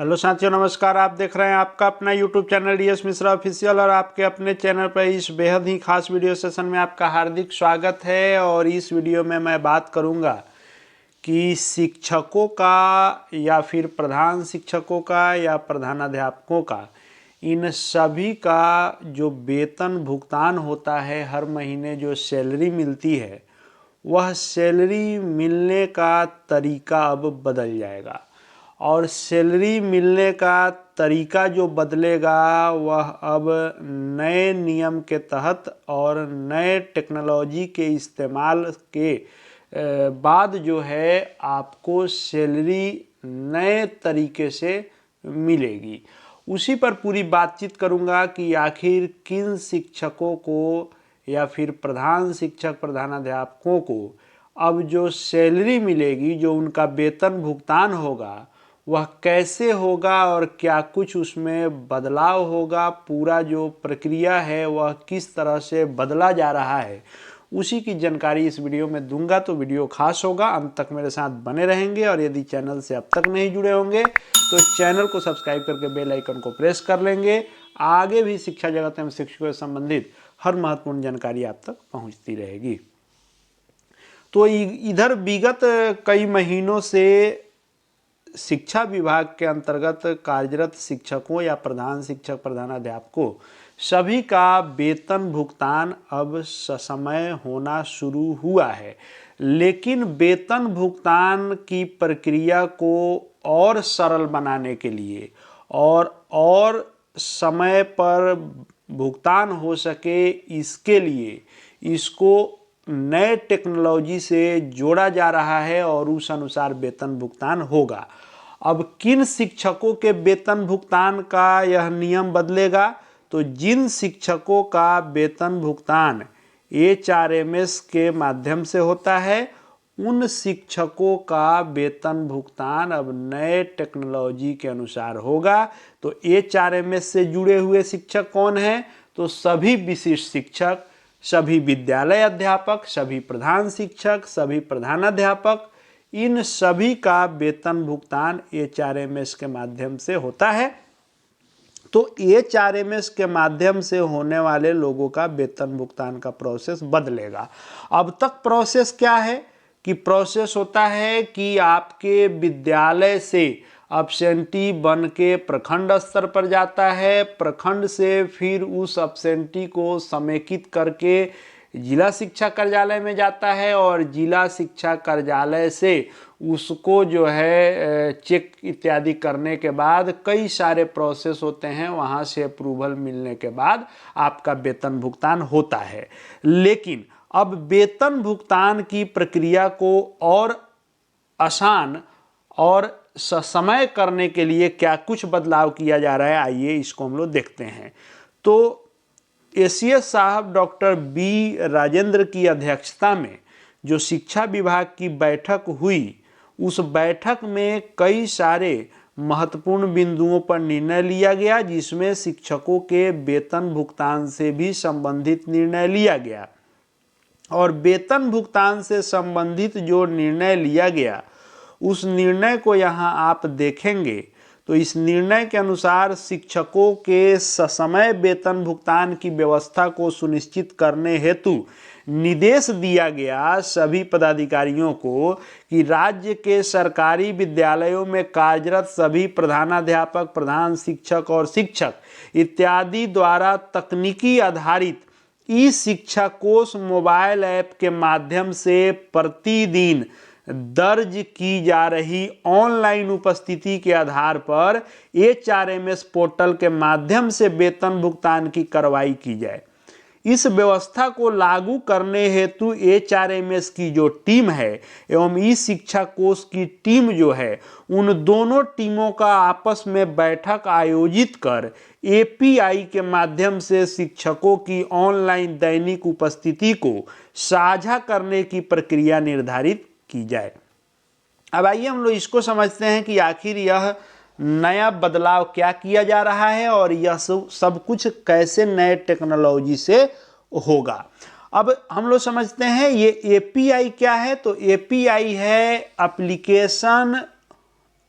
Hello साथियों, नमस्कार। आप देख रहे हैं आपका अपना YouTube channel DS Mishra official और आपके अपने चैनल पर इस बेहद ही खास वीडियो सेशन में आपका हार्दिक स्वागत है। और इस वीडियो में मैं बात करूंगा कि शिक्षकों का या फिर प्रधान शिक्षकों का या प्रधानाध्यापकों का, इन सभी का जो वेतन भुगतान होता है, हर महीने जो सैलरी मिलती है, वह सैलरी मिलने का तरीका अब बदल जाएगा। और सैलरी मिलने का तरीका जो बदलेगा वह अब नए नियम के तहत और नए टेक्नोलॉजी के इस्तेमाल के बाद जो है आपको सैलरी नए तरीके से मिलेगी। उसी पर पूरी बातचीत करूंगा कि आखिर किन शिक्षकों को या फिर प्रधान शिक्षक प्रधानाध्यापकों को अब जो सैलरी मिलेगी, जो उनका वेतन भुगतान होगा, वह कैसे होगा और क्या कुछ उसमें बदलाव होगा, पूरा जो प्रक्रिया है वह किस तरह से बदला जा रहा है, उसी की जानकारी इस वीडियो में दूंगा। तो वीडियो खास होगा, अंत तक मेरे साथ बने रहेंगे। और यदि चैनल से अब तक नहीं जुड़े होंगे तो चैनल को सब्सक्राइब करके बेल आइकन को प्रेस कर लेंगे। आगे भी शिक्षा जगत एवं शिक्षकों से संबंधित हर महत्वपूर्ण जानकारी आप तक पहुंचती रहेगी। तो इधर विगत कई महीनों से शिक्षा विभाग के अंतर्गत कार्यरत शिक्षकों या प्रधान शिक्षक प्रधानाध्यापकों सभी का वेतन भुगतान अब ससमय होना शुरू हुआ है। लेकिन वेतन भुगतान की प्रक्रिया को और सरल बनाने के लिए और समय पर भुगतान हो सके, इसके लिए इसको नए टेक्नोलॉजी से जोड़ा जा रहा है और उस अनुसार वेतन भुगतान होगा। अब किन शिक्षकों के वेतन भुगतान का यह नियम बदलेगा? तो जिन शिक्षकों का वेतन भुगतान एचआरएमएस के माध्यम से होता है, उन शिक्षकों का वेतन भुगतान अब नए टेक्नोलॉजी के अनुसार होगा। तो एचआरएमएस से जुड़े हुए शिक्षक कौन हैं? तो सभी विशिष्ट शिक्षक, सभी विद्यालय अध्यापक, सभी प्रधान शिक्षक, सभी प्रधानाध्यापक, इन सभी का वेतन भुगतान एचआरएमएस के माध्यम से होता है। तो एचआरएमएस के माध्यम से होने वाले लोगों का वेतन भुगतान का प्रोसेस बदलेगा। अब तक प्रोसेस क्या है कि प्रोसेस होता है कि आपके विद्यालय से अब्सेंटी बन के प्रखंड स्तर पर जाता है, प्रखंड से फिर उस अब्सेंटी को समेकित करके जिला शिक्षा कार्यालय में जाता है और जिला शिक्षा कार्यालय से उसको जो है चेक इत्यादि करने के बाद कई सारे प्रोसेस होते हैं, वहाँ से अप्रूवल मिलने के बाद आपका वेतन भुगतान होता है। लेकिन अब वेतन भुगतान की प्रक्रिया को और आसान और ससमय करने के लिए क्या कुछ बदलाव किया जा रहा है, आइए इसको हम लोग देखते हैं। तो एसीएस साहब डॉक्टर बी राजेंद्र की अध्यक्षता में जो शिक्षा विभाग की बैठक हुई, उस बैठक में कई सारे महत्वपूर्ण बिंदुओं पर निर्णय लिया गया, जिसमें शिक्षकों के वेतन भुगतान से भी संबंधित निर्णय लिया गया। और वेतन भुगतान से संबंधित जो निर्णय लिया गया, उस निर्णय को यहाँ आप देखेंगे तो इस निर्णय के अनुसार शिक्षकों के ससमय वेतन भुगतान की व्यवस्था को सुनिश्चित करने हेतु निर्देश दिया गया सभी पदाधिकारियों को कि राज्य के सरकारी विद्यालयों में कार्यरत सभी प्रधानाध्यापक, प्रधान शिक्षक और शिक्षक इत्यादि द्वारा तकनीकी आधारित ई शिक्षा कोष मोबाइल ऐप के माध्यम से प्रतिदिन दर्ज की जा रही ऑनलाइन उपस्थिति के आधार पर एचआरएमएस पोर्टल के माध्यम से वेतन भुगतान की कार्रवाई की जाए। इस व्यवस्था को लागू करने हेतु एचआरएमएस की जो टीम है एवं ई शिक्षा कोष की टीम जो है, उन दोनों टीमों का आपस में बैठक आयोजित कर एपीआई के माध्यम से शिक्षकों की ऑनलाइन दैनिक उपस्थिति को साझा करने की प्रक्रिया निर्धारित की जाए। अब आइए हम लोग इसको समझते हैं कि आखिर यह नया बदलाव क्या किया जा रहा है और यह सब कुछ कैसे नए टेक्नोलॉजी से होगा। अब हम लोग समझते हैं ये एपीआई क्या है। तो एपीआई है एप्लीकेशन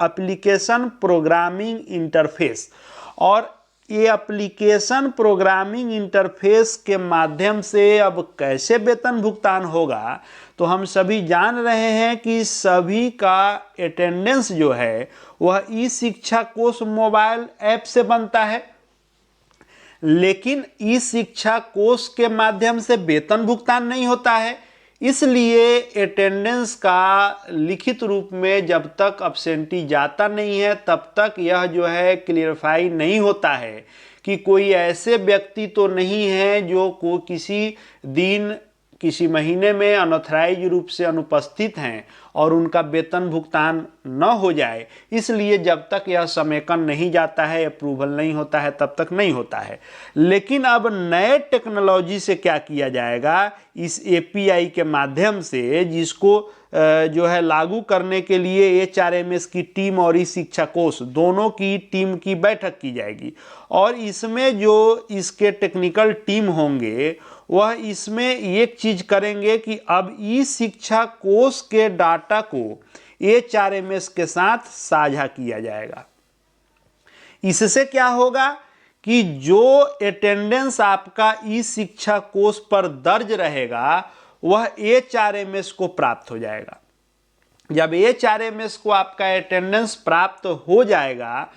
एप्लीकेशन प्रोग्रामिंग इंटरफेस। और ये एप्लीकेशन प्रोग्रामिंग इंटरफेस के माध्यम से अब कैसे वेतन भुगतान होगा, तो हम सभी जान रहे हैं कि सभी का अटेंडेंस जो है वह ई शिक्षा कोश मोबाइल ऐप से बनता है। लेकिन ई शिक्षा कोश के माध्यम से वेतन भुगतान नहीं होता है, इसलिए अटेंडेंस का लिखित रूप में जब तक अब्सेंटी जाता नहीं है तब तक यह जो है क्लियरफाई नहीं होता है कि कोई ऐसे व्यक्ति तो नहीं है जो को किसी दिन किसी महीने में अनऑथराइज रूप से अनुपस्थित हैं और उनका वेतन भुगतान न हो जाए। इसलिए जब तक यह समेकन नहीं जाता है, अप्रूवल नहीं होता है, तब तक नहीं होता है। लेकिन अब नए टेक्नोलॉजी से क्या किया जाएगा, इस एपीआई के माध्यम से, जिसको जो है लागू करने के लिए HRMS की टीम और ई शिक्षा कोश दोनों की टीम की बैठक की जाएगी। और इसमें जो इसके टेक्निकल टीम होंगे वह इसमें एक चीज करेंगे कि अब ई शिक्षा कोश के डाटा को HRMS के साथ साझा किया जाएगा। इससे क्या होगा कि जो अटेंडेंस आपका ई शिक्षा कोश पर दर्ज रहेगा वह HRMS को प्राप्त हो जाएगा। जब HRMS को आपका अटेंडेंस प्राप्त हो जाएगा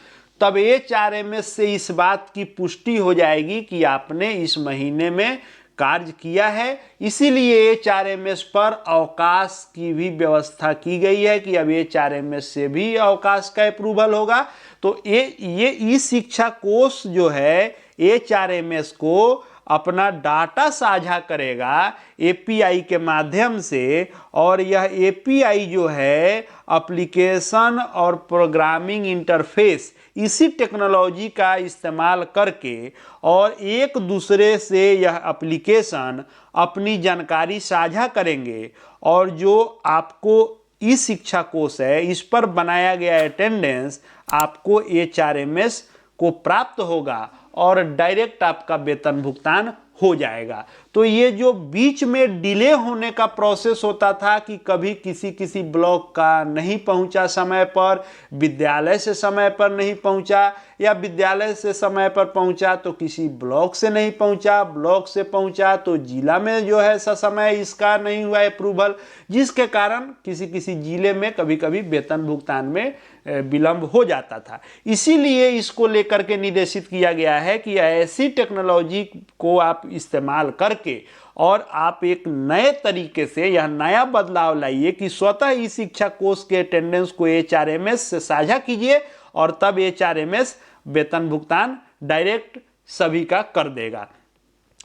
तब HRMS से इस बात की पुष्टि हो जाएगी कि आपने इस महीने में कार्य किया है। इसीलिए HRMS पर अवकाश की भी व्यवस्था की गई है कि अब HRMS से भी अवकाश का अप्रूवल होगा। तो ये ई शिक्षा कोश जो है HRMS को अपना डाटा साझा करेगा एपीआई के माध्यम से, और यह एपीआई जो है एप्लीकेशन और प्रोग्रामिंग इंटरफेस इसी टेक्नोलॉजी का इस्तेमाल करके और एक दूसरे से यह एप्लीकेशन अपनी जानकारी साझा करेंगे। और जो आपको ई शिक्षा कोश है इस पर बनाया गया अटेंडेंस आपको HRMS को प्राप्त होगा और डायरेक्ट आपका वेतन भुगतान हो जाएगा। तो ये जो बीच में डिले होने का प्रोसेस होता था कि कभी किसी ब्लॉक का नहीं पहुंचा समय पर, विद्यालय से समय पर नहीं पहुंचा, या विद्यालय से समय पर पहुंचा तो किसी ब्लॉक से नहीं पहुंचा, ब्लॉक से पहुंचा तो जिला में जो है समय इसका नहीं हुआ अप्रूवल, जिसके कारण किसी जिले में कभी कभी वेतन भुगतान में विलंब हो जाता था। इसीलिए इसको लेकर के निर्देशित किया गया है कि ऐसी टेक्नोलॉजी को आप इस्तेमाल करके और आप एक नए तरीके से यह नया बदलाव लाइए कि स्वतः ई शिक्षा कोश के अटेंडेंस को HRMS से साझा कीजिए और तब HRMS वेतन भुगतान डायरेक्ट सभी का कर देगा।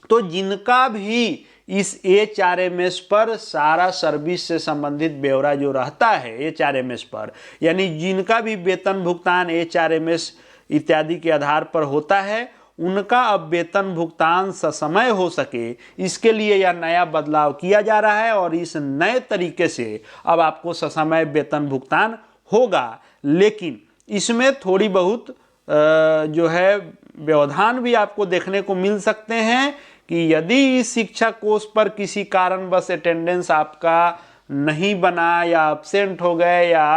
तो जिनका भी इस HRMS पर सारा सर्विस से संबंधित ब्यौरा जो रहता है HRMS पर, यानी जिनका भी वेतन भुगतान HRMS इत्यादि के आधार पर होता है, उनका अब वेतन भुगतान ससमय हो सके, इसके लिए यह नया बदलाव किया जा रहा है। और इस नए तरीके से अब आपको ससमय वेतन भुगतान होगा। लेकिन इसमें थोड़ी बहुत जो है व्यवधान भी आपको देखने को मिल सकते हैं कि यदि इस शिक्षा कोश पर किसी कारणवश अटेंडेंस आपका नहीं बना या एब्सेंट हो गए या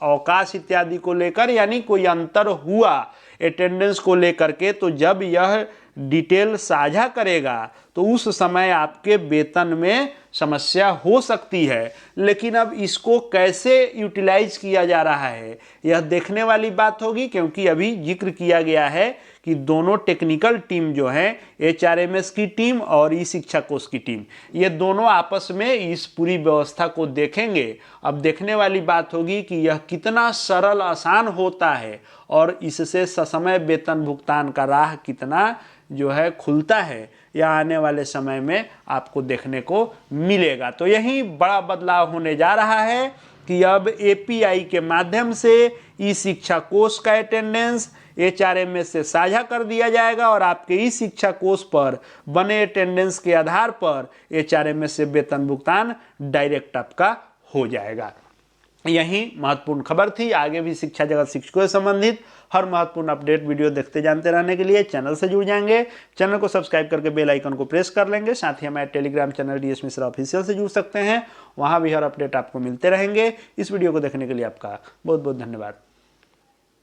अवकाश इत्यादि को लेकर, यानी कोई अंतर हुआ अटेंडेंस को लेकर के, तो जब यह डिटेल साझा करेगा तो उस समय आपके वेतन में समस्या हो सकती है। लेकिन अब इसको कैसे यूटिलाइज किया जा रहा है यह देखने वाली बात होगी, क्योंकि अभी जिक्र किया गया है कि दोनों टेक्निकल टीम जो है HRMS की टीम और ई शिक्षा कोश की टीम, ये दोनों आपस में इस पूरी व्यवस्था को देखेंगे। अब देखने वाली बात होगी कि यह कितना सरल आसान होता है और इससे ससमय वेतन भुगतान का राह कितना जो है खुलता है, या आने वाले समय में आपको देखने को मिलेगा। तो यही बड़ा बदलाव होने जा रहा है कि अब एपीआई के माध्यम से ई शिक्षा कोश का अटेंडेंस HRMS से साझा कर दिया जाएगा और आपके ई शिक्षा कोश पर बने अटेंडेंस के आधार पर HRMS से वेतन भुगतान डायरेक्ट आपका हो जाएगा। यही महत्वपूर्ण खबर थी। आगे भी शिक्षा जगत शिक्षकों से संबंधित हर महत्वपूर्ण अपडेट वीडियो देखते जानते रहने के लिए चैनल से जुड़ जाएंगे। चैनल को सब्सक्राइब करके बेल आइकन को प्रेस कर लेंगे। साथ ही हमारे Telegram channel DS Mishra official से जुड़ सकते हैं, वहां भी हर अपडेट आपको मिलते रहेंगे। इस वीडियो को देखने के लिए आपका बहुत बहुत धन्यवाद।